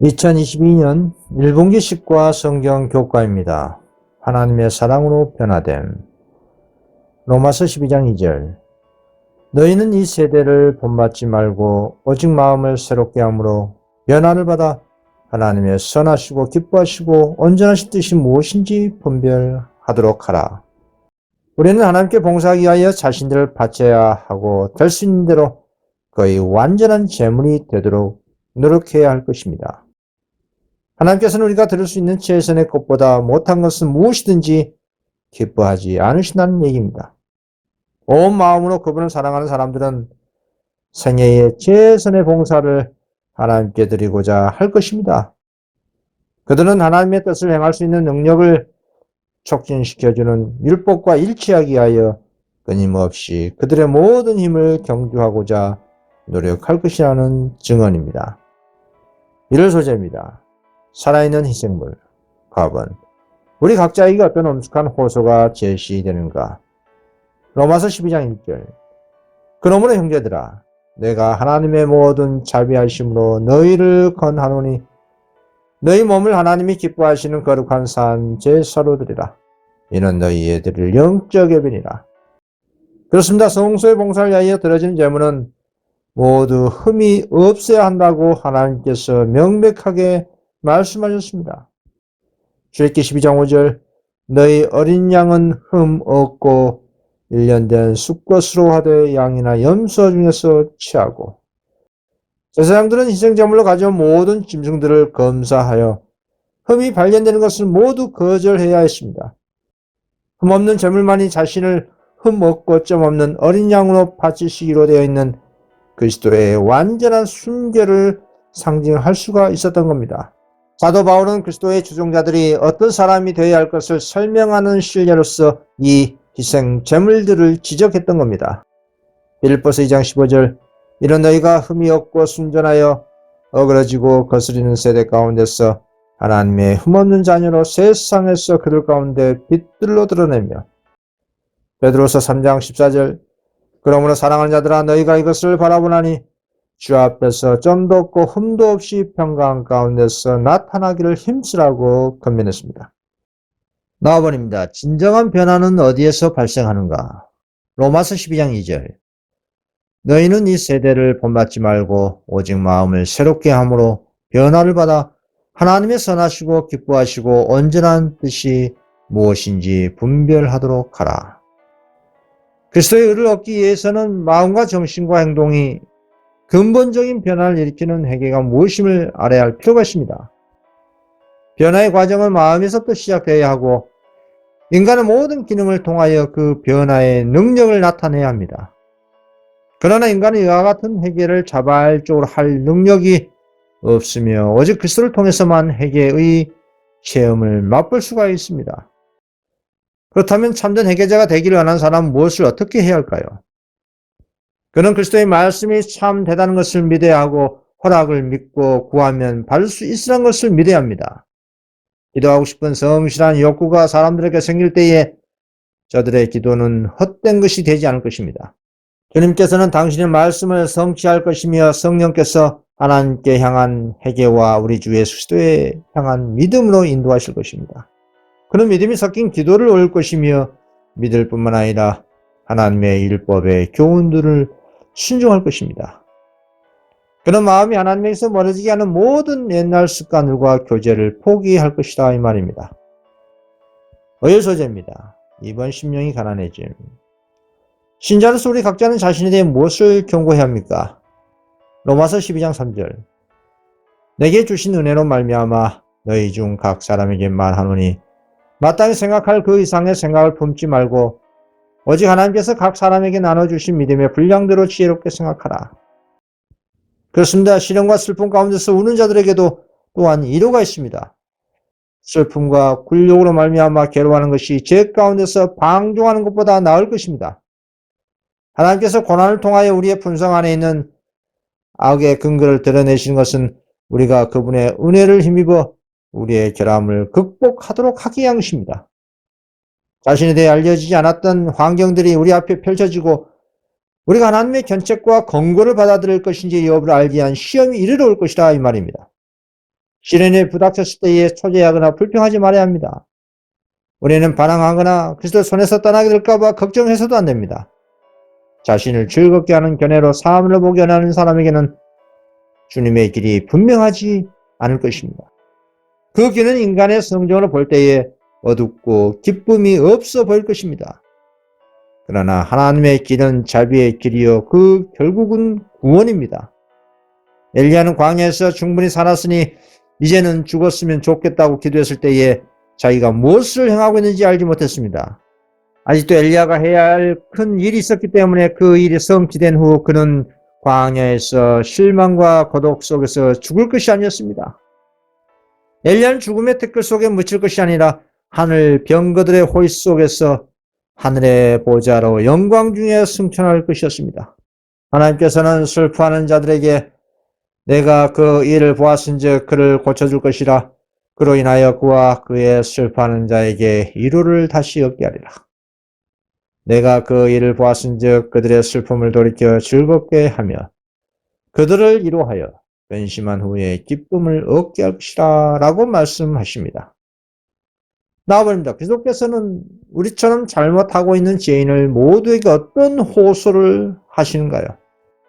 2022년 1분기식과 성경 교과입니다. 하나님의 사랑으로 변화됨. 로마서 12장 2절. 너희는 이 세대를 본받지 말고 오직 마음을 새롭게 함으로 변화를 받아 하나님의 선하시고 기뻐하시고 온전하신 뜻이 무엇인지 분별하도록 하라. 우리는 하나님께 봉사하기 위하여 자신들을 바쳐야 하고 될 수 있는 대로 거의 완전한 제물이 되도록 노력해야 할 것입니다. 하나님께서는 우리가 들을 수 있는 최선의 것보다 못한 것은 무엇이든지 기뻐하지 않으신다는 얘기입니다. 온 마음으로 그분을 사랑하는 사람들은 생애의 최선의 봉사를 하나님께 드리고자 할 것입니다. 그들은 하나님의 뜻을 행할 수 있는 능력을 촉진시켜주는 율법과 일치하기 위하여 끊임없이 그들의 모든 힘을 경주하고자 노력할 것이라는 증언입니다. 1월 소재입니다. 살아있는 희생물. 과번. 우리 각자에게 어떤 엄숙한 호소가 제시되는가? 로마서 12장 1절. 그러므로 형제들아, 내가 하나님의 모든 자비하심으로 너희를 권하노니 너희 몸을 하나님이 기뻐하시는 거룩한 산 제사로 드리라. 이는 너희의 드릴 영적 예배니라. 그렇습니다. 성소의 봉사를 위하여 드려지는 제물은 모두 흠이 없어야 한다고 하나님께서 명백하게 말씀하셨습니다. 출애굽기 12장 5절. 너희 어린 양은 흠 없고 1년 된 수컷으로 하되 양이나 염소 중에서 취하고. 제사장들은 희생제물로 가져온 모든 짐승들을 검사하여 흠이 발견되는 것을 모두 거절해야 했습니다. 흠 없는 제물만이 자신을 흠 없고 점 없는 어린 양으로 바치시기로 되어 있는 그리스도의 완전한 순결을 상징할 수가 있었던 겁니다. 사도 바울은 그리스도의 주종자들이 어떤 사람이 되어야 할 것을 설명하는 실례로서 이 희생 제물들을 지적했던 겁니다. 빌립보서 2장 15절. 이런 너희가 흠이 없고 순전하여 어그러지고 거스리는 세대 가운데서 하나님의 흠없는 자녀로 세상에서 그들 가운데 빛들로 드러내며. 베드로서 3장 14절. 그러므로 사랑하는 자들아, 너희가 이것을 바라보나니 주 앞에서 점도 없고 흠도 없이 평강 가운데서 나타나기를 힘쓰라고 권면했습니다. 나와버립니다. 진정한 변화는 어디에서 발생하는가? 로마서 12장 2절. 너희는 이 세대를 본받지 말고 오직 마음을 새롭게 함으로 변화를 받아 하나님의 선하시고 기뻐하시고 온전한 뜻이 무엇인지 분별하도록 하라. 그리스도의 의를 얻기 위해서는 마음과 정신과 행동이 근본적인 변화를 일으키는 회개가 무엇임을 알아야 할 필요가 있습니다. 변화의 과정은 마음에서부터 시작되어야 하고 인간의 모든 기능을 통하여 그 변화의 능력을 나타내야 합니다. 그러나 인간은 이와 같은 회개를 자발적으로 할 능력이 없으며 오직 그리스도를 통해서만 회개의 체험을 맛볼 수가 있습니다. 그렇다면 참된 회개자가 되기를 원하는 사람은 무엇을 어떻게 해야 할까요? 그는 그리스도의 말씀이 참 되다는 것을 믿어야 하고 허락을 믿고 구하면 받을 수 있으라는 것을 믿어야 합니다. 기도하고 싶은 성실한 욕구가 사람들에게 생길 때에 저들의 기도는 헛된 것이 되지 않을 것입니다. 주님께서는 당신의 말씀을 성취할 것이며 성령께서 하나님께 향한 회개와 우리 주 예수 그리스도에 향한 믿음으로 인도하실 것입니다. 그는 믿음이 섞인 기도를 올 것이며 믿을 뿐만 아니라 하나님의 율법의 교훈들을 순종할 것입니다. 그는 마음이 하나님에게서 멀어지게 하는 모든 옛날 습관들과 교제를 포기할 것이다 이 말입니다. 어일 소재입니다. 이번 심령이 가난해짐. 신자로서 우리 각자는 자신에 대해 무엇을 경고해야 합니까? 로마서 12장 3절. 내게 주신 은혜로 말미암아 너희 중 각 사람에게 말하노니 마땅히 생각할 그 이상의 생각을 품지 말고 오직 하나님께서 각 사람에게 나눠주신 믿음의 분량대로 지혜롭게 생각하라. 그렇습니다. 시련과 슬픔 가운데서 우는 자들에게도 또한 위로가 있습니다. 슬픔과 굴욕으로 말미암아 괴로워하는 것이 죄 가운데서 방종하는 것보다 나을 것입니다. 하나님께서 고난을 통하여 우리의 품성 안에 있는 악의 근거를 드러내시는 것은 우리가 그분의 은혜를 힘입어 우리의 결함을 극복하도록 하기 위한 것입니다. 자신에 대해 알려지지 않았던 환경들이 우리 앞에 펼쳐지고 우리가 하나님의 견책과 권고를 받아들일 것인지 여부를 알기 위한 시험이 이르러 올 것이다 이 말입니다. 시련에 부닥쳤을 때에 초조해하거나 불평하지 말아야 합니다. 우리는 반항하거나 그리스도 손에서 떠나게 될까봐 걱정해서도 안 됩니다. 자신을 즐겁게 하는 견해로 사람을 보게 하는 사람에게는 주님의 길이 분명하지 않을 것입니다. 그 길은 인간의 성정으로 볼 때에 어둡고 기쁨이 없어 보일 것입니다. 그러나 하나님의 길은 자비의 길이요 그 결국은 구원입니다. 엘리야는 광야에서 충분히 살았으니 이제는 죽었으면 좋겠다고 기도했을 때에 자기가 무엇을 행하고 있는지 알지 못했습니다. 아직도 엘리야가 해야 할 큰 일이 있었기 때문에 그 일이 성취된 후 그는 광야에서 실망과 고독 속에서 죽을 것이 아니었습니다. 엘리야는 죽음의 태클 속에 묻힐 것이 아니라 하늘 병거들의 호의 속에서 하늘의 보좌로 영광 중에 승천할 것이었습니다. 하나님께서는 슬퍼하는 자들에게 내가 그 일을 보았은즉 그를 고쳐줄 것이라 그로 인하여 그와 그의 슬퍼하는 자에게 위로를 다시 얻게 하리라. 내가 그 일을 보았은즉 그들의 슬픔을 돌이켜 즐겁게 하며 그들을 위로하여 변심한 후에 기쁨을 얻게 할 것이라 라고 말씀하십니다. 나아버립니다. 그리스도께서는 우리처럼 잘못하고 있는 죄인을 모두에게 어떤 호소를 하시는가요?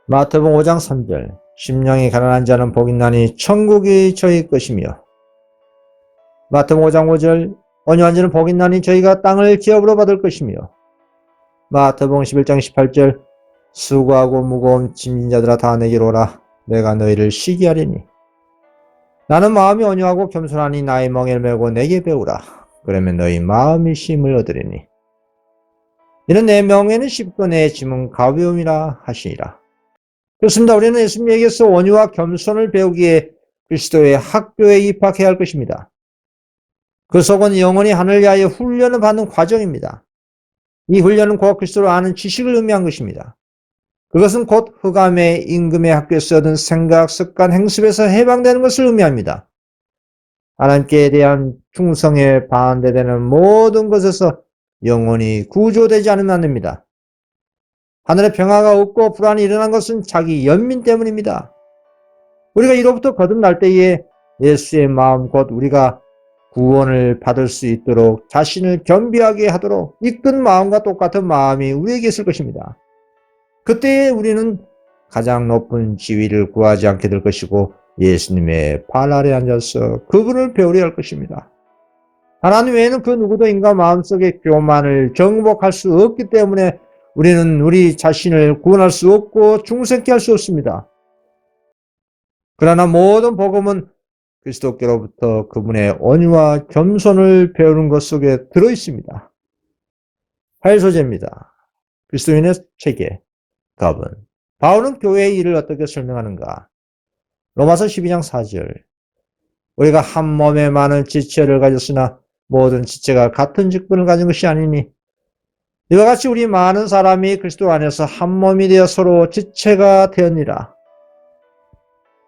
마태복음 5장 3절 심령이 가난한 자는 복이 있나니 천국이 저희 것이며 마태복음 5장 5절 온유한 자는 복이 있나니 저희가 땅을 기업으로 받을 것이며 마태복음 11장 18절 수고하고 무거운 짐진 자들아 다 내게로 오라 내가 너희를 쉬게 하리니 나는 마음이 온유하고 겸손하니 나의 멍에를 메고 내게 배우라 그러면 너희 마음이 쉼을 얻으리니 이는 내 멍에는 쉽고 내 짐은 가벼움이라 하시니라. 그렇습니다. 우리는 예수님에게서 온유와 겸손을 배우기에 그리스도의 학교에 입학해야 할 것입니다. 그 속은 영원히 하늘을 위하여 훈련을 받는 과정입니다. 이 훈련은 곧 그리스도를 아는 지식을 의미한 것입니다. 그것은 곧 흑암의 임금의 학교에서 얻은 생각, 습관, 행습에서 해방되는 것을 의미합니다. 하나님께 대한 충성에 반대되는 모든 것에서 영원히 구조되지 않으면 안 됩니다. 하늘에 평화가 없고 불안이 일어난 것은 자기 연민 때문입니다. 우리가 이로부터 거듭날 때에 예수의 마음 곧 우리가 구원을 받을 수 있도록 자신을 겸비하게 하도록 이끈 마음과 똑같은 마음이 우리에게 있을 것입니다. 그때에 우리는 가장 높은 지위를 구하지 않게 될 것이고 예수님의 발 아래 앉아서 그분을 배우려 할 것입니다. 하나님 외에는 그 누구도 인간 마음속의 교만을 정복할 수 없기 때문에 우리는 우리 자신을 구원할 수 없고 중생케 할 수 없습니다. 그러나 모든 복음은 그리스도께로부터 그분의 온유와 겸손을 배우는 것 속에 들어있습니다. 8소제입니다. 그리스도인의 체계, 갑은 바울은 교회의 일을 어떻게 설명하는가? 로마서 12장 4절 우리가 한 몸에 많은 지체를 가졌으나 모든 지체가 같은 직분을 가진 것이 아니니 이와 같이 우리 많은 사람이 그리스도 안에서 한 몸이 되어 서로 지체가 되었니라.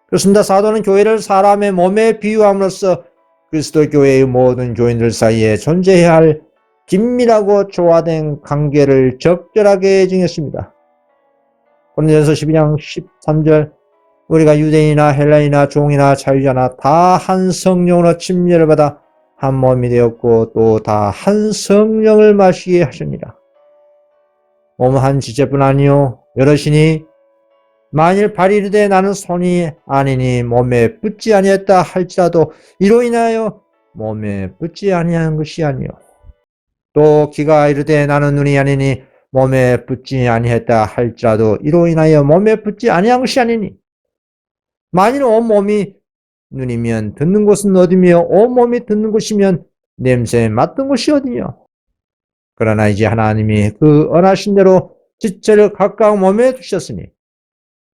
그렇습니다. 사도는 교회를 사람의 몸에 비유함으로써 그리스도 교회의 모든 교인들 사이에 존재해야 할 긴밀하고 조화된 관계를 적절하게 정했습니다. 고린도전서 12장 13절 우리가 유대인이나 헬라인이나 종이나 자유자나 다 한 성령으로 침례를 받아 한 몸이 되었고 또 다 한 성령을 마시게 하십니다. 몸은 한 지체뿐 아니요 여럿이니 만일 발이 이르되 나는 손이 아니니 몸에 붙지 아니했다 할지라도 이로 인하여 몸에 붙지 아니한 것이 아니요 또 귀가 이르되 나는 눈이 아니니 몸에 붙지 아니했다 할지라도 이로 인하여 몸에 붙지 아니한 것이 아니니 만일 온몸이 눈이면 듣는 곳은 어디며 온몸이 듣는 곳이면 냄새 맡은 곳이 어디며 그러나 이제 하나님이 그 언하신 대로 지체를 각각 몸에 두셨으니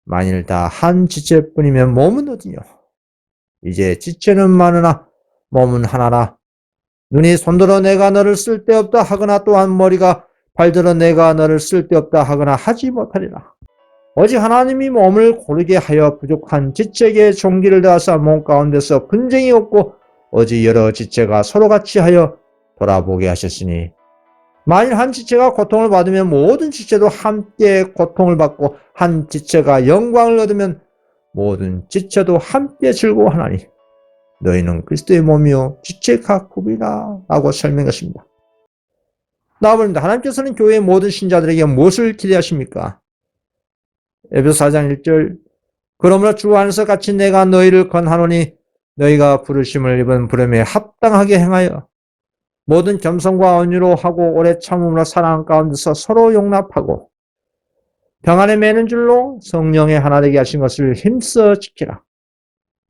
만일 다 한 지체뿐이면 몸은 어디뇨 이제 지체는 많으나 몸은 하나라 눈이 손들어 내가 너를 쓸데없다 하거나 또한 머리가 발들어 내가 너를 쓸데없다 하거나 하지 못하리라. 오직 하나님이 몸을 고르게 하여 부족한 지체에게 종기를 다하사 몸 가운데서 분쟁이 없고 오직 여러 지체가 서로 같이 하여 돌아보게 하셨으니 만일 한 지체가 고통을 받으면 모든 지체도 함께 고통을 받고 한 지체가 영광을 얻으면 모든 지체도 함께 즐거워하나니 너희는 그리스도의 몸이요 지체 각국이라 라고 설명했습니다. 나아버립니다. 하나님께서는 교회의 모든 신자들에게 무엇을 기대하십니까? 에베소 4장 1절 그러므로 주 안에서 같이 내가 너희를 권하노니 너희가 부르심을 입은 부름에 합당하게 행하여 모든 겸손과 온유로 하고 오래 참음으로 사랑 가운데서 서로 용납하고 평안에 매는 줄로 성령의 하나 되게 하신 것을 힘써 지키라.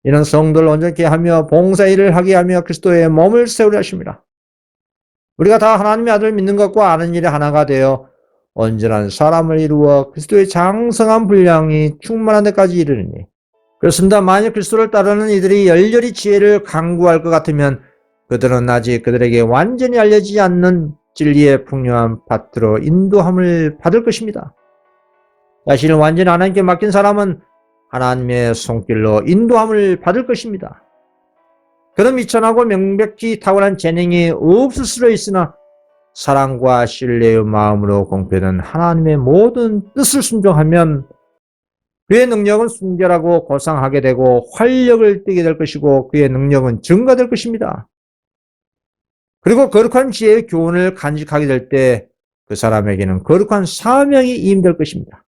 이는 성도를 온전케 하며 봉사일을 하게 하며 그리스도의 몸을 세우려 하십니다. 우리가 다 하나님의 아들을 믿는 것과 아는 일에 하나가 되어 온전한 사람을 이루어 그리스도의 장성한 분량이 충만한 데까지 이르느니. 그렇습니다. 만약 그리스도를 따르는 이들이 열렬히 지혜를 강구할 것 같으면 그들은 아직 그들에게 완전히 알려지지 않는 진리의 풍요한 밭으로 인도함을 받을 것입니다. 자신을 완전히 하나님께 맡긴 사람은 하나님의 손길로 인도함을 받을 것입니다. 그는 미천하고 명백히 탁월한 재능이 없을 수도 있으나 사랑과 신뢰의 마음으로 공표된 하나님의 모든 뜻을 순종하면 그의 능력은 순결하고 고상하게 되고 활력을 띠게 될 것이고 그의 능력은 증가될 것입니다. 그리고 거룩한 지혜의 교훈을 간직하게 될 때 그 사람에게는 거룩한 사명이 임될 것입니다.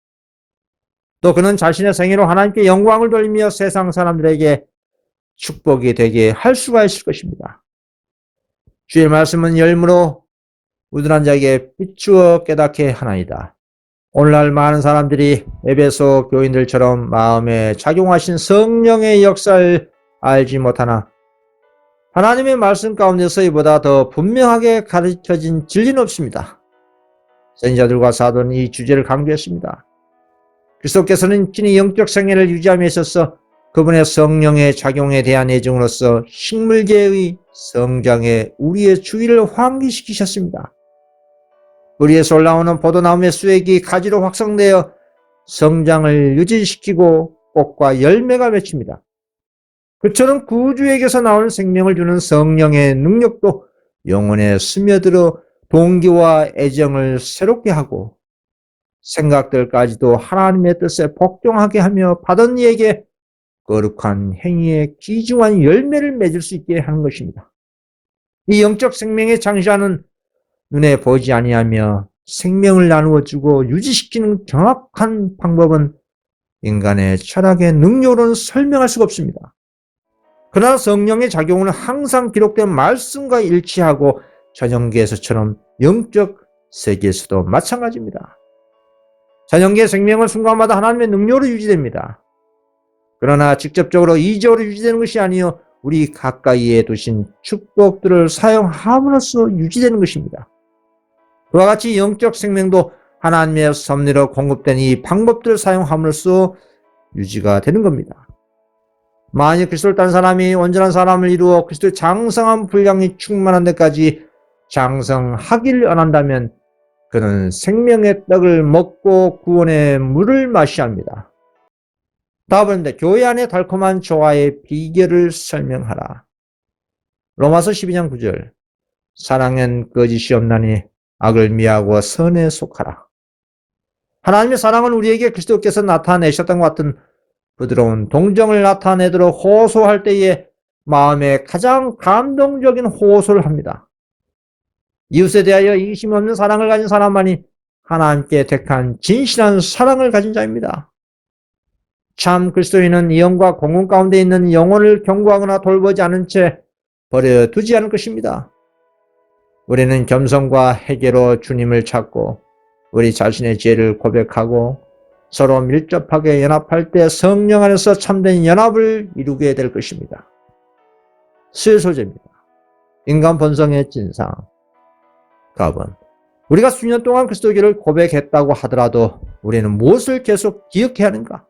또 그는 자신의 생애로 하나님께 영광을 돌리며 세상 사람들에게 축복이 되게 할 수가 있을 것입니다. 주의 말씀은 열무로 우둔한 자에게 비추어 깨닫게 하나이다. 오늘날 많은 사람들이 에베소 교인들처럼 마음에 작용하신 성령의 역사를 알지 못하나 하나님의 말씀 가운데서 이보다 더 분명하게 가르쳐진 진리는 없습니다. 선지자들과 사도는 이 주제를 강조했습니다. 그리스도께서는 친히 영적 생애를 유지함에 있어서 그분의 성령의 작용에 대한 예정으로서 식물계의 성장에 우리의 주의를 환기시키셨습니다. 뿌리에서 올라오는 포도나무의 수액이 가지로 확성되어 성장을 유지시키고 꽃과 열매가 맺힙니다. 그처럼 구주에게서 나오는 생명을 주는 성령의 능력도 영혼에 스며들어 동기와 애정을 새롭게 하고 생각들까지도 하나님의 뜻에 복종하게 하며 받은 이에게 거룩한 행위에 귀중한 열매를 맺을 수 있게 하는 것입니다. 이 영적 생명의 창시자는 눈에 보이지 아니하며 생명을 나누어 주고 유지시키는 정확한 방법은 인간의 철학의 능력으로는 설명할 수가 없습니다. 그러나 성령의 작용은 항상 기록된 말씀과 일치하고 전형계에서처럼 영적 세계에서도 마찬가지입니다. 전형계의 생명은 순간마다 하나님의 능력으로 유지됩니다. 그러나 직접적으로 이적으로 유지되는 것이 아니요 우리 가까이에 두신 축복들을 사용함으로써 유지되는 것입니다. 그와 같이 영적 생명도 하나님의 섭리로 공급된 이 방법들을 사용함으로써 유지가 되는 겁니다. 만약 그리스도를 따른 사람이 온전한 사람을 이루어 그리스도의 장성한 분량이 충만한 데까지 장성하기를 원한다면 그는 생명의 떡을 먹고 구원의 물을 마셔야 합니다. 다음은 교회 안의 달콤한 조화의 비결을 설명하라. 로마서 12장 9절 사랑엔 거짓이 없나니 악을 미하고 선에 속하라. 하나님의 사랑은 우리에게 그리스도께서 나타내셨던 것 같은 부드러운 동정을 나타내도록 호소할 때에 마음에 가장 감동적인 호소를 합니다. 이웃에 대하여 이기심이 없는 사랑을 가진 사람만이 하나님께 택한 진실한 사랑을 가진 자입니다. 참 그리스도인은 영과 공공 가운데 있는 영혼을 경고하거나 돌보지 않은 채 버려두지 않을 것입니다. 우리는 겸손과 회개로 주님을 찾고 우리 자신의 죄를 고백하고 서로 밀접하게 연합할 때 성령 안에서 참된 연합을 이루게 될 것입니다. 수요 소재입니다. 인간 본성의 진상. 답은 우리가 수년 동안 그리스도교를 고백했다고 하더라도 우리는 무엇을 계속 기억해야 하는가?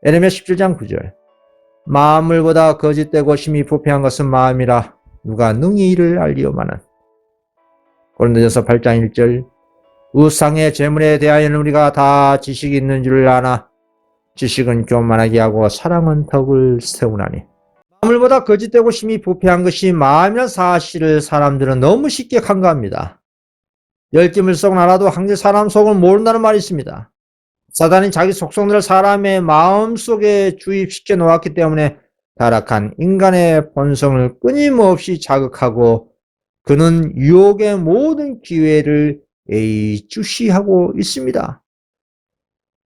에레미야 17장 9절 만물보다 거짓되고 심히 부패한 것은 마음이라 누가 능히 이를 알리오마는. 고린도전서 8장 1절 우상의 재물에 대하여는 우리가 다 지식이 있는 줄 아나 지식은 교만하게 하고 사랑은 덕을 세우나니. 만물보다 거짓되고 심히 부패한 것이 마음이라는 사실을 사람들은 너무 쉽게 간과합니다. 열짐을 썩 알아도 항상 사람 속을 모른다는 말이 있습니다. 사단이 자기 속성들을 사람의 마음속에 주입시켜 놓았기 때문에 타락한 인간의 본성을 끊임없이 자극하고 그는 유혹의 모든 기회를 예의주시하고 있습니다.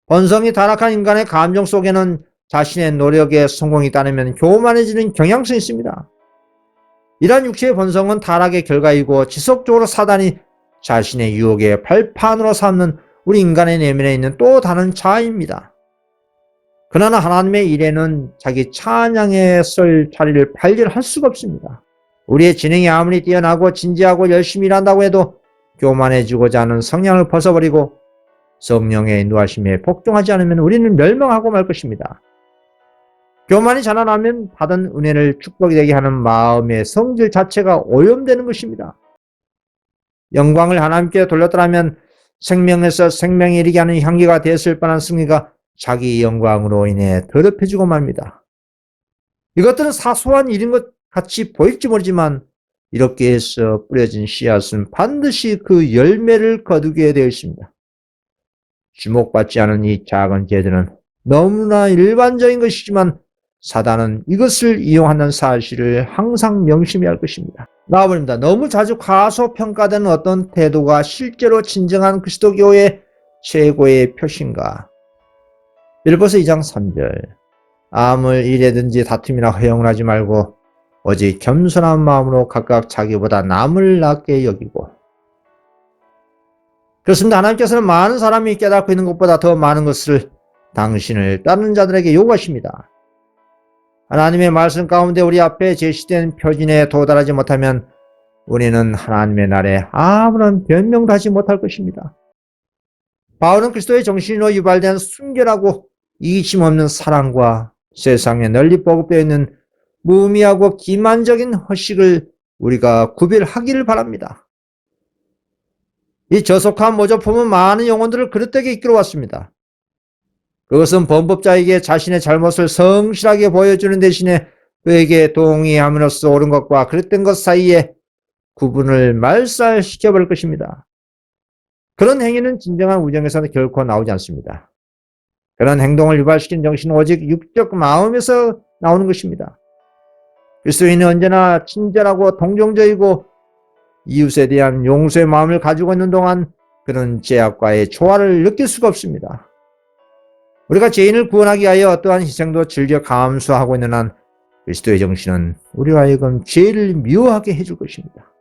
본성이 타락한 인간의 감정 속에는 자신의 노력에 성공이 있다면 교만해지는 경향성이 있습니다. 이러한 육체의 본성은 타락의 결과이고 지속적으로 사단이 자신의 유혹의 발판으로 삼는 우리 인간의 내면에 있는 또 다른 자아입니다. 그러나 하나님의 일에는 자기 찬양의 설 자리를 발견할 수가 없습니다. 우리의 지능이 아무리 뛰어나고 진지하고 열심히 일한다고 해도 교만해지고자 하는 성향을 벗어버리고 성령의 인도하심에 복종하지 않으면 우리는 멸망하고 말 것입니다. 교만이 자라나면 받은 은혜를 축복이 되게 하는 마음의 성질 자체가 오염되는 것입니다. 영광을 하나님께 돌렸더라면 생명에서 생명에 이르게 하는 향기가 되었을 뻔한 승리가 자기 영광으로 인해 더럽혀지고 맙니다. 이것들은 사소한 일인 것 같이 보일지 모르지만 이렇게 해서 뿌려진 씨앗은 반드시 그 열매를 거두게 되어 있습니다. 주목받지 않은 이 작은 죄들은 너무나 일반적인 것이지만 사단은 이것을 이용하는 사실을 항상 명심해야 할 것입니다. 나와버립니다. 너무 자주 과소평가되는 어떤 태도가 실제로 진정한 그리스도교의 최고의 표시인가? 빌립보서 2장 3절 아무 일에든지 다툼이나 허용을 하지 말고 오직 겸손한 마음으로 각각 자기보다 남을 낮게 여기고. 그렇습니다. 하나님께서는 많은 사람이 깨닫고 있는 것보다 더 많은 것을 당신을 따르는 자들에게 요구하십니다. 하나님의 말씀 가운데 우리 앞에 제시된 표준에 도달하지 못하면 우리는 하나님의 날에 아무런 변명도 하지 못할 것입니다. 바울은 그리스도의 정신으로 유발된 순결하고 이기심 없는 사랑과 세상에 널리 보급되어 있는 무의미하고 기만적인 허식을 우리가 구별하기를 바랍니다. 이 저속한 모조품은 많은 영혼들을 그릇되게 이끌어왔습니다. 그것은 범법자에게 자신의 잘못을 성실하게 보여주는 대신에 그에게 동의함으로써 옳은 것과 그릇된 것 사이에 구분을 말살시켜버릴 것입니다. 그런 행위는 진정한 우정에서는 결코 나오지 않습니다. 그런 행동을 유발시킨 정신은 오직 육적 마음에서 나오는 것입니다. 그리스도인은 언제나 친절하고 동정적이고 이웃에 대한 용서의 마음을 가지고 있는 동안 그런 죄악과의 조화를 느낄 수가 없습니다. 우리가 죄인을 구원하기 위하여 어떠한 희생도 즐겨 감수하고 있는 한 그리스도의 정신은 우리와 하여금 죄를 미워하게 해줄 것입니다.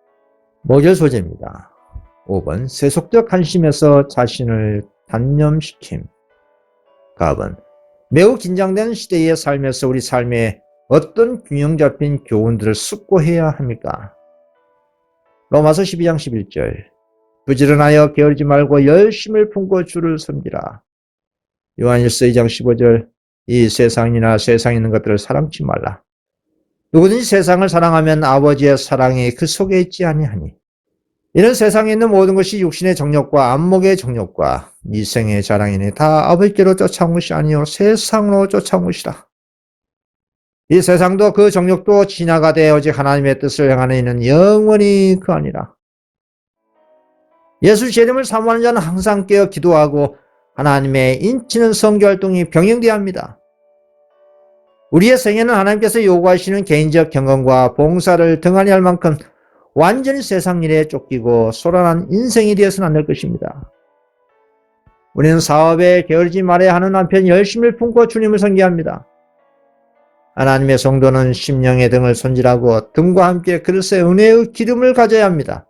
모절 소재입니다. 5번 세속적 관심에서 자신을 단념시킴. 갑은 매우 긴장된 시대의 삶에서 우리 삶에 어떤 균형 잡힌 교훈들을 숙고해야 합니까? 로마서 12장 11절 부지런하여 게으르지 말고 열심을 품고 주를 섬기라. 요한일서 2장 15절 이 세상이나 세상에 있는 것들을 사랑치 말라. 누구든지 세상을 사랑하면 아버지의 사랑이 그 속에 있지 아니하니. 이는 세상에 있는 모든 것이 육신의 정욕과 안목의 정욕과 이생의 자랑이니 다 아버지께로 쫓아온 것이 아니요 세상으로 쫓아온 것이라. 이 세상도 그 정욕도 지나가되 오직 하나님의 뜻을 행하는 이는 영원히 그 아니라. 예수 재림을 사모하는 자는 항상 깨어 기도하고 하나님의 인치는 선교활동이 병행되어야 합니다. 우리의 생애는 하나님께서 요구하시는 개인적 경건과 봉사를 등한히 할 만큼 완전히 세상 일에 쫓기고 소란한 인생이 되어서는 안 될 것입니다. 우리는 사업에 게으르지 말아야 하는 한편 열심을 품고 주님을 섬겨야 합니다. 하나님의 성도는 심령의 등을 손질하고 등과 함께 그릇에 은혜의 기름을 가져야 합니다.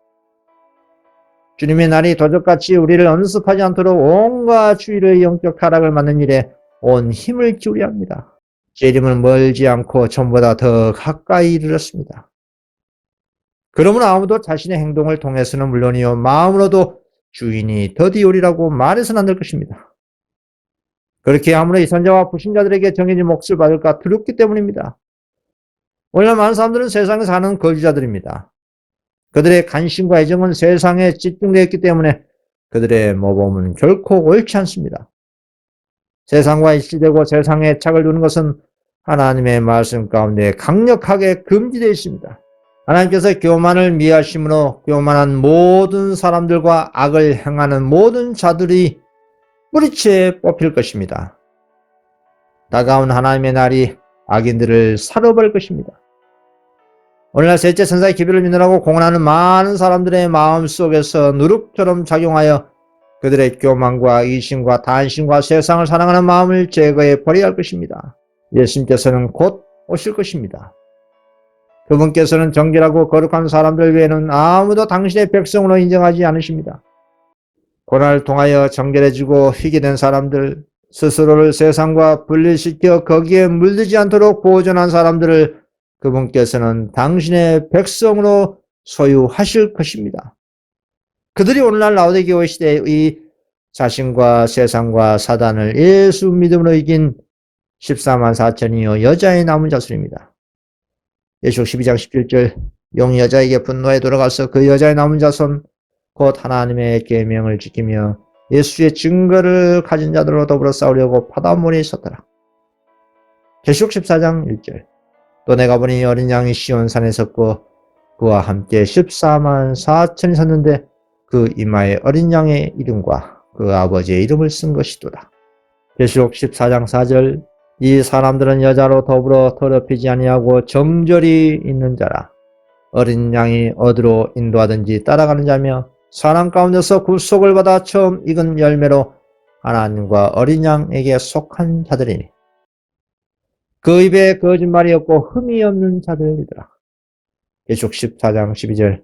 주님의 날이 도적같이 우리를 언습하지 않도록 온갖 주의를 영적 타락을 막는 일에 온 힘을 기울여야 합니다. 재림은 멀지 않고 전보다 더 가까이 이르렀습니다. 그러므로 아무도 자신의 행동을 통해서는 물론이요 마음으로도 주인이 더디오리라고 말해서는 안 될 것입니다. 그렇게 함으로 이 선자와 불신자들에게 정해진 몫을 받을까 두렵기 때문입니다. 오늘날 많은 사람들은 세상에 사는 거주자들입니다. 그들의 관심과 애정은 세상에 집중되어 있기 때문에 그들의 모범은 결코 옳지 않습니다. 세상과 일치되고 세상에 착을 두는 것은 하나님의 말씀 가운데 강력하게 금지되어 있습니다. 하나님께서 교만을 미하심으로 교만한 모든 사람들과 악을 행하는 모든 자들이 뿌리채 뽑힐 것입니다. 다가온 하나님의 날이 악인들을 사로볼 것입니다. 오늘날 셋째 천사의 기별을 믿으라고 공언하는 많은 사람들의 마음속에서 누룩처럼 작용하여 그들의 교만과 이심과 단심과 세상을 사랑하는 마음을 제거해 버려야 할 것입니다. 예수님께서는 곧 오실 것입니다. 그분께서는 정결하고 거룩한 사람들 외에는 아무도 당신의 백성으로 인정하지 않으십니다. 고난을 통하여 정결해지고 희게 된 사람들, 스스로를 세상과 분리시켜 거기에 물들지 않도록 보존한 사람들을 그분께서는 당신의 백성으로 소유하실 것입니다. 그들이 오늘날 라오디게오 시대의 자신과 세상과 사단을 예수 믿음으로 이긴 14만 4천이요 여자의 남은 자손입니다. 예수록 12장 17절 용이 여자에게 분노에 돌아가서 그 여자의 남은 자손 곧 하나님의 계명을 지키며 예수의 증거를 가진 자들로 더불어 싸우려고 바다모리에 섰더라. 계시록 14장 1절 또 내가 보니 어린 양이 시온산에 섰고 그와 함께 14만 4천이 섰는데 그 이마에 어린 양의 이름과 그 아버지의 이름을 쓴 것이도다. 계시록 14장 4절 이 사람들은 여자로 더불어 더럽히지 아니하고 정절이 있는 자라. 어린 양이 어디로 인도하든지 따라가는 자며 사람 가운데서 구속을 받아 처음 익은 열매로 하나님과 어린 양에게 속한 자들이니 그 입에 거짓말이 없고 흠이 없는 자들이더라. 계시록 14장 12절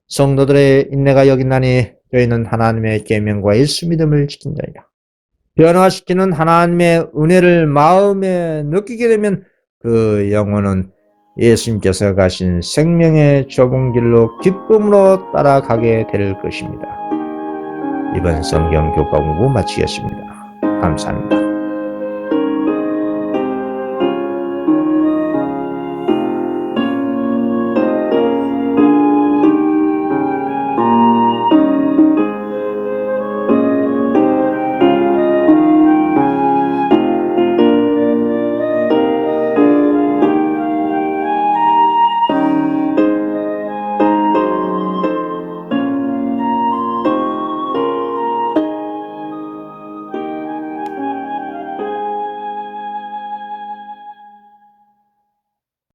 성도들의 인내가 여긴나니 저희는 하나님의 계명과 예수 믿음을 지킨 자이라. 변화시키는 하나님의 은혜를 마음에 느끼게 되면 그 영혼은 예수님께서 가신 생명의 좁은 길로 기쁨으로 따라가게 될 것입니다. 이번 성경 교과 공부 마치겠습니다. 감사합니다.